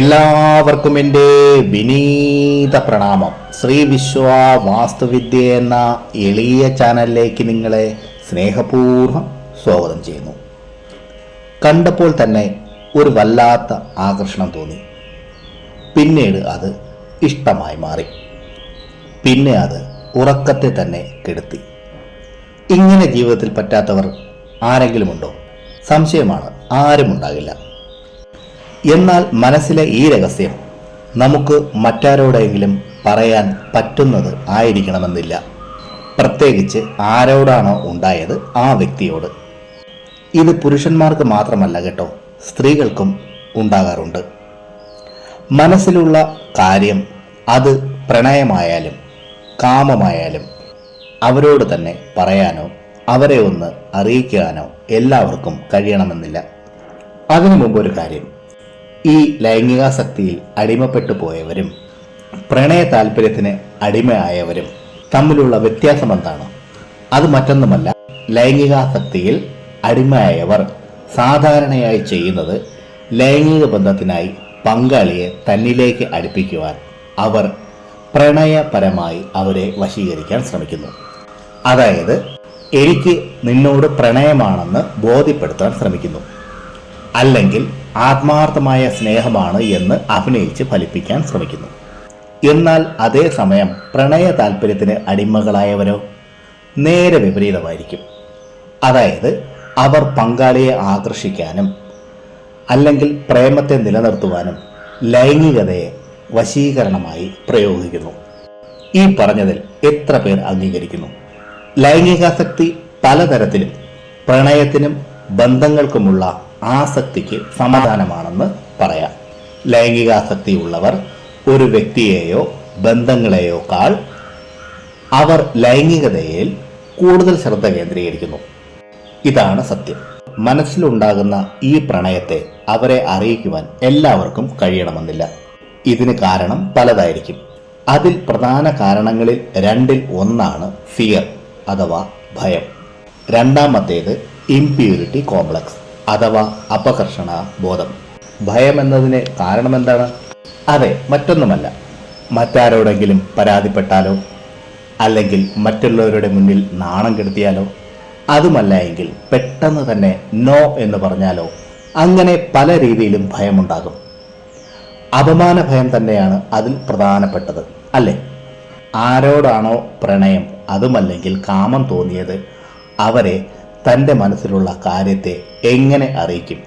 എല്ലാവർക്കും എൻ്റെ വിനീത പ്രണാമം. ശ്രീ വിശ്വ വാസ്തുവിദ്യ എന്ന എളിയ ചാനലിലേക്ക് നിങ്ങളെ സ്നേഹപൂർവ്വം സ്വാഗതം ചെയ്യുന്നു. കണ്ടപ്പോൾ തന്നെ ഒരു വല്ലാത്ത ആകർഷണം തോന്നി. പിന്നീട് അത് ഇഷ്ടമായി മാറി. പിന്നെ അത് ഉറക്കത്തെ തന്നെ കെടുത്തി. ഇങ്ങനെ ജീവിതത്തിൽ പറ്റാത്തവർ ആരെങ്കിലുമുണ്ടോ? സംശയമാണ്, ആരുമുണ്ടാകില്ല. എന്നാൽ മനസ്സിലെ ഈ രഹസ്യം നമുക്ക് മറ്റാരോടെങ്കിലും പറയാൻ പറ്റുന്നത് ആയിരിക്കണമെന്നില്ല. പ്രത്യേകിച്ച് ആരോടാണോ ഉണ്ടായത് ആ വ്യക്തിയോട്. ഇത് പുരുഷന്മാർക്ക് മാത്രമല്ല കേട്ടോ, സ്ത്രീകൾക്കും ഉണ്ടാകാറുണ്ട്. മനസ്സിലുള്ള കാര്യം അത് പ്രണയമായാലും കാമമായാലും അവരോട് തന്നെ പറയാനോ അവരെ ഒന്ന് അറിയിക്കാനോ എല്ലാവർക്കും കഴിയണമെന്നില്ല. അതിനു മുമ്പ് ഒരു കാര്യം, ഈ ലൈംഗികാസക്തിയിൽ അടിമപ്പെട്ടു പോയവരും പ്രണയ താല്പര്യത്തിന് അടിമയായവരും തമ്മിലുള്ള വ്യത്യാസം എന്താണ്? അത് മറ്റൊന്നുമല്ല, ലൈംഗികാസക്തിയിൽ അടിമയായവർ സാധാരണയായി ചെയ്യുന്നത് ലൈംഗിക ബന്ധത്തിനായി പങ്കാളിയെ തന്നിലേക്ക് അടുപ്പിക്കുവാൻ അവർ പ്രണയപരമായി അവരെ വശീകരിക്കാൻ ശ്രമിക്കുന്നു. അതായത് എനിക്ക് നിന്നോട് പ്രണയമാണെന്ന് ബോധ്യപ്പെടുത്താൻ ശ്രമിക്കുന്നു, അല്ലെങ്കിൽ ആത്മാർത്ഥമായ സ്നേഹമാണ് എന്ന് അഭിനയിച്ച് ഫലിപ്പിക്കാൻ ശ്രമിക്കുന്നു. എന്നാൽ അതേസമയം പ്രണയ താല്പര്യത്തിന് അടിമകളായവരോ നേരെ വിപരീതമായിരിക്കും. അതായത് അവർ പങ്കാളിയെ ആകർഷിക്കാനും അല്ലെങ്കിൽ പ്രേമത്തെ നിലനിർത്തുവാനും ലൈംഗികതയെ വശീകരണമായി പ്രയോഗിക്കുന്നു. ഈ പറഞ്ഞതിൽ എത്ര പേർ അംഗീകരിക്കുന്നു? ലൈംഗികാസക്തി പലതരത്തിലും പ്രണയത്തിനും ബന്ധങ്ങൾക്കുമുള്ള ആസക്തിക്ക് സമാധാനമാണെന്ന് പറയാം. ലൈംഗികാസക്തി ഉള്ളവർ ഒരു വ്യക്തിയെയോ ബന്ധങ്ങളെയോ കാൾ അവർ ലൈംഗികതയിൽ കൂടുതൽ ശ്രദ്ധ കേന്ദ്രീകരിക്കുന്നു. ഇതാണ് സത്യം. മനസ്സിലുണ്ടാകുന്ന ഈ പ്രണയത്തെ അവരെ അറിയിക്കുവാൻ എല്ലാവർക്കും കഴിയണമെന്നില്ല. ഇതിന് കാരണം പലതായിരിക്കും. അതിൽ പ്രധാന കാരണങ്ങളിൽ രണ്ടിൽ ഒന്നാണ് ഫിയർ അഥവാ ഭയം. രണ്ടാമത്തേത് ഇംപ്യൂരിറ്റി കോംപ്ലക്സ് അഥവാ അപകർഷണ ബോധം. ഭയം എന്നതിന് കാരണം എന്താണ്? അതെ, മറ്റൊന്നുമല്ല, മറ്റാരോടെങ്കിലും പരാതിപ്പെട്ടാലോ അല്ലെങ്കിൽ മറ്റുള്ളവരുടെ മുന്നിൽ നാണം കെടുത്തിയാലോ, അതുമല്ല എങ്കിൽ പെട്ടെന്ന് തന്നെ നോ എന്ന് പറഞ്ഞാലോ, അങ്ങനെ പല രീതിയിലും ഭയമുണ്ടാകും. അപമാന ഭയം തന്നെയാണ് അതിൽ പ്രധാനപ്പെട്ടത്, അല്ലേ? ആരോടാണോ പ്രണയം അതുമല്ലെങ്കിൽ കാമം തോന്നിയത് അവരെ തൻ്റെ മനസ്സിലുള്ള കാര്യത്തെ എങ്ങനെ അറിയിക്കും?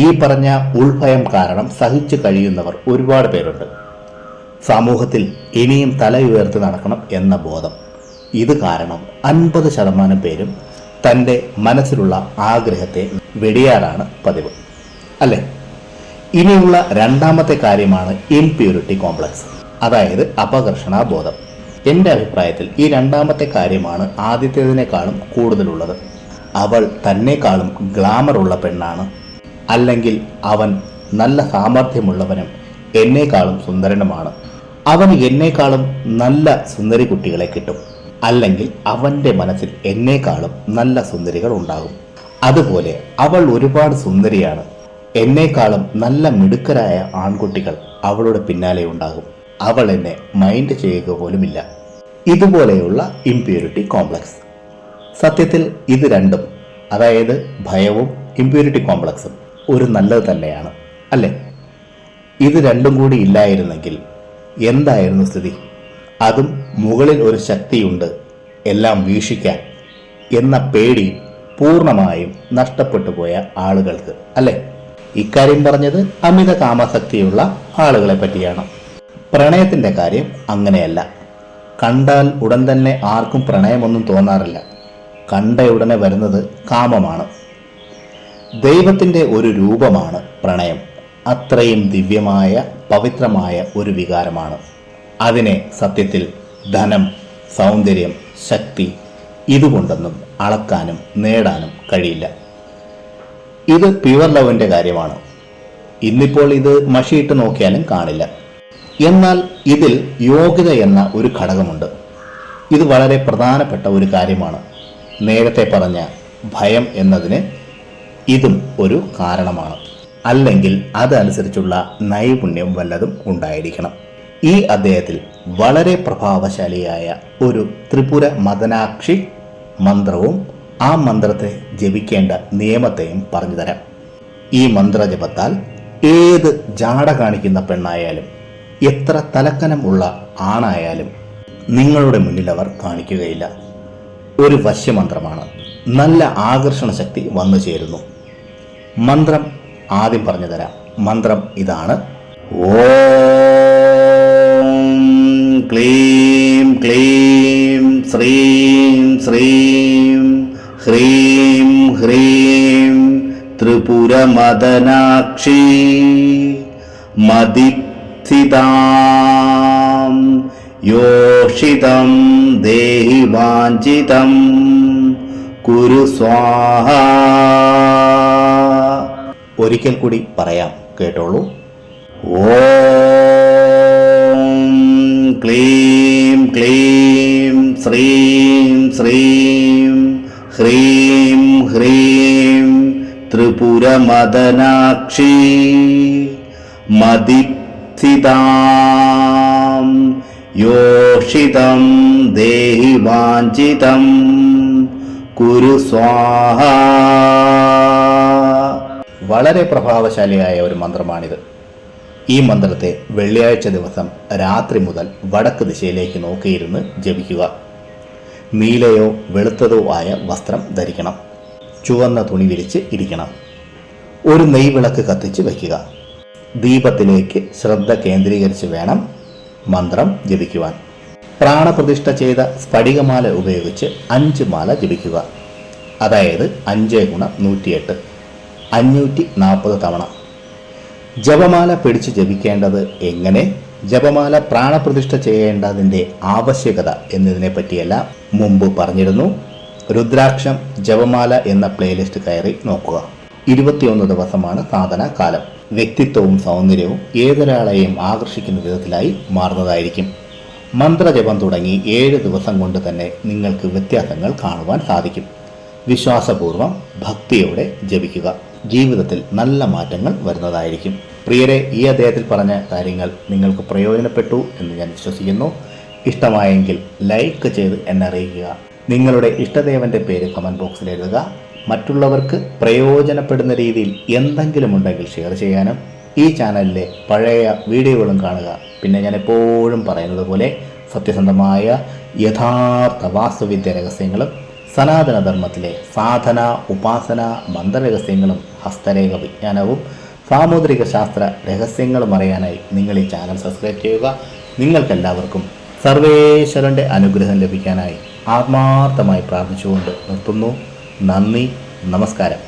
ഈ പറഞ്ഞ ഉൾഭയം കാരണം സഹിച്ചു കഴിയുന്നവർ ഒരുപാട് പേരുണ്ട്. സമൂഹത്തിൽ ഇനിയും തല ഉയർത്തി നടക്കണം എന്ന ബോധം, ഇത് കാരണം 50% പേരും തൻ്റെ മനസ്സിലുള്ള ആഗ്രഹത്തെ വെടിയാറാണ് പതിവ്, അല്ലേ? ഇനിയുള്ള രണ്ടാമത്തെ കാര്യമാണ് ഇംപ്യൂരിറ്റി കോംപ്ലക്സ്, അതായത് അപകർഷണ ബോധം. എൻ്റെ അഭിപ്രായത്തിൽ ഈ രണ്ടാമത്തെ കാര്യമാണ് ആദ്യത്തേതിനേക്കാളും കൂടുതലുള്ളത്. അവൾ തന്നെക്കാളും ഗ്ലാമറുള്ള പെണ്ണാണ്, അല്ലെങ്കിൽ അവൻ നല്ല സാമർഥ്യമുള്ളവനും എന്നേക്കാളും സുന്ദരനുമാണ്, അവന് എന്നേക്കാളും നല്ല സുന്ദരി കുട്ടികളെ കിട്ടും, അല്ലെങ്കിൽ അവൻ്റെ മനസ്സിൽ എന്നേക്കാളും നല്ല സുന്ദരികൾ ഉണ്ടാകും. അതുപോലെ അവൾ ഒരുപാട് സുന്ദരിയാണ്, എന്നേക്കാളും നല്ല മിടുക്കരായ ആൺകുട്ടികൾ അവളുടെ പിന്നാലെ ഉണ്ടാകും, അവൾ എന്നെ മൈൻഡ് ചെയ്യുക പോലുമില്ല. ഇതുപോലെയുള്ള ഇംപ്യൂരിറ്റി കോംപ്ലക്സ്. സത്യത്തിൽ ഇത് രണ്ടും, അതായത് ഭയവും ഇംപ്യൂരിറ്റി കോംപ്ലക്സും ഒരു നല്ലത് തന്നെയാണ്, അല്ലേ? ഇത് രണ്ടും കൂടി ഇല്ലായിരുന്നെങ്കിൽ എന്തായിരുന്നു സ്ഥിതി? അതും മുകളിൽ ഒരു ശക്തിയുണ്ട് എല്ലാം വീക്ഷിക്കാൻ എന്ന പേടി പൂർണ്ണമായും നഷ്ടപ്പെട്ടു പോയ ആളുകൾക്ക്, അല്ലേ? ഇക്കാര്യം പറഞ്ഞത് അമിത കാമശക്തിയുള്ള ആളുകളെ പറ്റിയാണ്. പ്രണയത്തിൻ്റെ കാര്യം അങ്ങനെയല്ല. കണ്ടാൽ ഉടൻ തന്നെ ആർക്കും പ്രണയമൊന്നും തോന്നാറില്ല. കണ്ട ഉടനെ വരുന്നത് കാമമാണ്. ദൈവത്തിൻ്റെ ഒരു രൂപമാണ് പ്രണയം. അത്രയും ദിവ്യമായ പവിത്രമായ ഒരു വികാരമാണ്. അതിനെ സത്യത്തിൽ ധനം, സൗന്ദര്യം, ശക്തി ഇതുകൊണ്ടൊന്നും അളക്കാനും നേടാനും കഴിയില്ല. ഇത് പ്യുവർ ലവിൻ്റെ കാര്യമാണ്. ഇന്നിപ്പോൾ ഇത് മഷിയിട്ട് നോക്കിയാലും കാണില്ല. എന്നാൽ ഇതിൽ യോഗ്യത എന്ന ഒരു ഘടകമുണ്ട്. ഇത് വളരെ പ്രധാനപ്പെട്ട ഒരു കാര്യമാണ്. നേരത്തെ പറഞ്ഞ ഭയം എന്നതിന് ഇതും ഒരു കാരണമാണ്. അല്ലെങ്കിൽ അതനുസരിച്ചുള്ള നൈപുണ്യം വല്ലതും ഉണ്ടായിരിക്കണം. ഈ അധ്യായത്തിൽ വളരെ പ്രഭാവശാലിയായ ഒരു ത്രിപുര മദനാക്ഷി മന്ത്രവും ആ മന്ത്രത്തെ ജപിക്കേണ്ട നിയമത്തെയും പറഞ്ഞു തരാം. ഈ മന്ത്രജപത്താൽ ഏത് ജാട കാണിക്കുന്ന പെണ്ണായാലും എത്ര തലക്കനം ഉള്ള ആണായാലും നിങ്ങളുടെ മുന്നിൽ അവർ കാണിക്കുകയില്ല. ഒരു വശ്യമന്ത്രമാണ്. നല്ല ആകർഷണ ശക്തി വന്നു ചേരുന്നു. മന്ത്രം ആദ്യം പറഞ്ഞു തരാം. മന്ത്രം ഇതാണ്: ഓം ക്ലീം ക്ലീം ശ്രീം ശ്രീം ഹ്രീം ഹ്രീം ത്രിപുരമദനാക്ഷി മദിസ്ഥിതാം യോഷിതം ദേഹി വാഞ്ചിതം കുരു സ്വാഹ. ഒരിക്കൽ കൂടി പറയാം, കേട്ടോളൂ. ഓം ക്ലീം ക്ലീം ശ്രീം ശ്രീം ഹ്രീം ഹ്രീം ത്രിപുരമദനാക്ഷി മദിസ്ഥിതാം യോഷിതം ദേഹി വാഞ്ചിതം കുരു സ്വാഹ. വളരെ പ്രഭാവശാലിയായ ഒരു മന്ത്രമാണിത്. ഈ മന്ത്രത്തെ വെള്ളിയാഴ്ച ദിവസം രാത്രി മുതൽ വടക്ക് ദിശയിലേക്ക് നോക്കിയിരുന്ന് ജപിക്കുക. നീലയോ വെളുത്തതോ ആയ വസ്ത്രം ധരിക്കണം. ചുവന്ന തുണി വിരിച്ച് ഇരിക്കണം. ഒരു നെയ്വിളക്ക് കത്തിച്ച് വയ്ക്കുക. ദീപത്തിലേക്ക് ശ്രദ്ധ കേന്ദ്രീകരിച്ച് വേണം മന്ത്രം ജപിക്കുവാൻ. പ്രാണപ്രതിഷ്ഠ ചെയ്ത സ്ഫടികമാല ഉപയോഗിച്ച് 5 മാല ജപിക്കുക. അതായത് 5 × 108 540 തവണ. ജപമാല പിടിച്ച് ജപിക്കേണ്ടത് എങ്ങനെ, ജപമാല പ്രാണപ്രതിഷ്ഠ ചെയ്യേണ്ടതിൻ്റെ ആവശ്യകത എന്നതിനെ പറ്റിയെല്ലാം മുമ്പ് പറഞ്ഞിരുന്നു. രുദ്രാക്ഷം ജപമാല എന്ന പ്ലേലിസ്റ്റ് കയറി നോക്കുക. 21 ദിവസമാണ് സാധന കാലം. വ്യക്തിത്വവും സൗന്ദര്യവും ഏതൊരാളെയും ആകർഷിക്കുന്ന വിധത്തിലായി മാറുന്നതായിരിക്കും. മന്ത്രജപം തുടങ്ങി 7 ദിവസം കൊണ്ട് തന്നെ നിങ്ങൾക്ക് വ്യത്യാസങ്ങൾ കാണുവാൻ സാധിക്കും. വിശ്വാസപൂർവ്വം ഭക്തിയോടെ ജപിക്കുക. ജീവിതത്തിൽ നല്ല മാറ്റങ്ങൾ വരുന്നതായിരിക്കും. പ്രിയരെ, ഈ അധ്യായത്തിൽ പറഞ്ഞ കാര്യങ്ങൾ നിങ്ങൾക്ക് പ്രയോജനപ്പെട്ടു എന്ന് ഞാൻ വിശ്വസിക്കുന്നു. ഇഷ്ടമായെങ്കിൽ ലൈക്ക് ചെയ്ത് എന്നെ അറിയിക്കുക. നിങ്ങളുടെ ഇഷ്ടദേവൻ്റെ പേര് കമൻറ്റ് ബോക്സിൽ എഴുതുക. മറ്റുള്ളവർക്ക് പ്രയോജനപ്പെടുന്ന രീതിയിൽ എന്തെങ്കിലും ഉണ്ടെങ്കിൽ ഷെയർ ചെയ്യാനും ഈ ചാനലിലെ പഴയ വീഡിയോകളും കാണുക. പിന്നെ ഞാൻ എപ്പോഴും പറയുന്നത് പോലെ സത്യസന്ധമായ യഥാർത്ഥ വാസ്തുവിദ്യ രഹസ്യങ്ങളും സനാതനധർമ്മത്തിലെ സാധന, ഉപാസന, മന്ത്രരഹസ്യങ്ങളും ഹസ്തരേഖ വിജ്ഞാനവും സാമുദ്രിക ശാസ്ത്ര രഹസ്യങ്ങളും അറിയാനായി നിങ്ങൾ ഈ ചാനൽ സബ്സ്ക്രൈബ് ചെയ്യുക. നിങ്ങൾക്കെല്ലാവർക്കും സർവേശ്വരൻ്റെ അനുഗ്രഹം ലഭിക്കാനായി ആത്മാർത്ഥമായി പ്രാർത്ഥിച്ചുകൊണ്ട് നിർത്തുന്നു. നന്ദി, നമസ്കാരം.